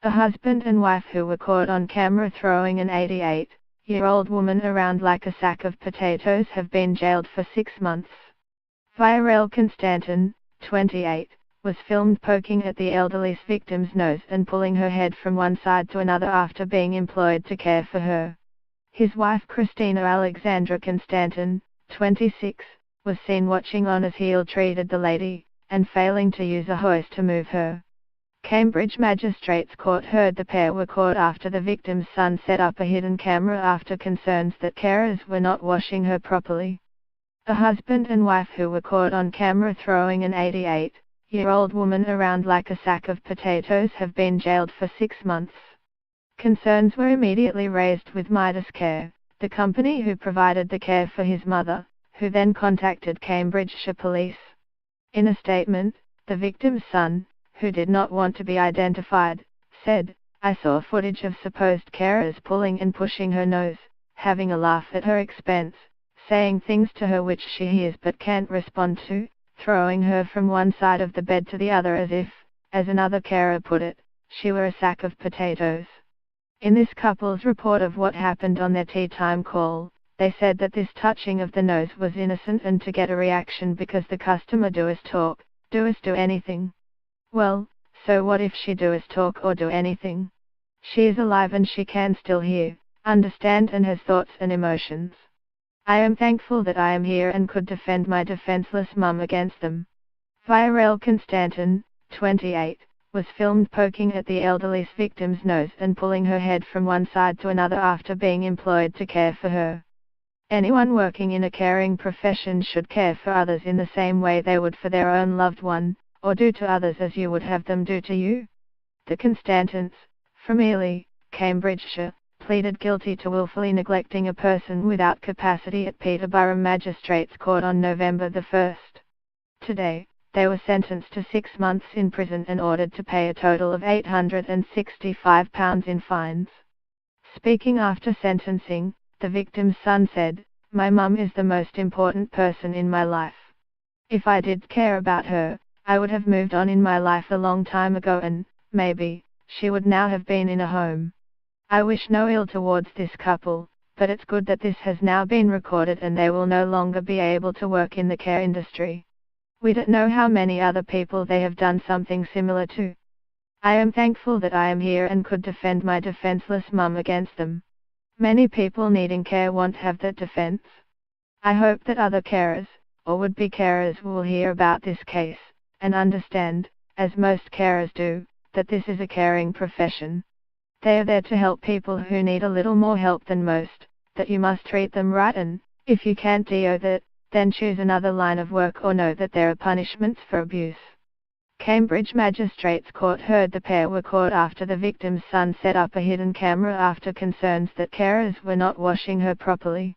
A husband and wife who were caught on camera throwing an 88-year-old woman around like a sack of potatoes have been jailed for 6 months. Viorel Constantin, 28, was filmed poking at the elderly victim's nose and pulling her head from one side to another after being employed to care for her. His wife Christina Alexandra Constantin, 26, was seen watching on as he ill-treated the lady, and failing to use a hoist to move her. Cambridge Magistrates Court heard the pair were caught after the victim's son set up a hidden camera after concerns that carers were not washing her properly. A husband and wife who were caught on camera throwing an 88-year-old woman around like a sack of potatoes have been jailed for 6 months. Concerns were immediately raised with Midas Care, the company who provided the care for his mother, who then contacted Cambridgeshire Police. In a statement, the victim's son, who did not want to be identified, said, "I saw footage of supposed carers pulling and pushing her nose, having a laugh at her expense, saying things to her which she hears but can't respond to, throwing her from one side of the bed to the other as if, as another carer put it, she were a sack of potatoes." In this couple's report of what happened on their tea time call, they said that this touching of the nose was innocent and to get a reaction because the customer does talk, do anything. Well, so what if she does talk or do anything? She is alive and she can still hear, understand and has thoughts and emotions. I am thankful that I am here and could defend my defenseless mum against them. Viorel Constantin, 28, was filmed poking at the elderly victim's nose and pulling her head from one side to another after being employed to care for her. Anyone working in a caring profession should care for others in the same way they would for their own loved one, or do to others as you would have them do to you. The Constantins, from Ely, Cambridgeshire, pleaded guilty to willfully neglecting a person without capacity at Peterborough Magistrates Court on November 1. Today, they were sentenced to 6 months in prison and ordered to pay a total of £865 in fines. Speaking after sentencing, the victim's son said, "My mum is the most important person in my life. If I did care about her, I would have moved on in my life a long time ago and, maybe, she would now have been in a home. I wish no ill towards this couple, but it's good that this has now been recorded and they will no longer be able to work in the care industry. We don't know how many other people they have done something similar to. I am thankful that I am here and could defend my defenseless mum against them. Many people needing care won't have that defense. I hope that other carers, or would-be carers will hear about this case, and understand, as most carers do, that this is a caring profession. They are there to help people who need a little more help than most, that you must treat them right and, if you can't do that, then choose another line of work or know that there are punishments for abuse." Cambridge Magistrates Court heard the pair were caught after the victim's son set up a hidden camera after concerns that carers were not washing her properly.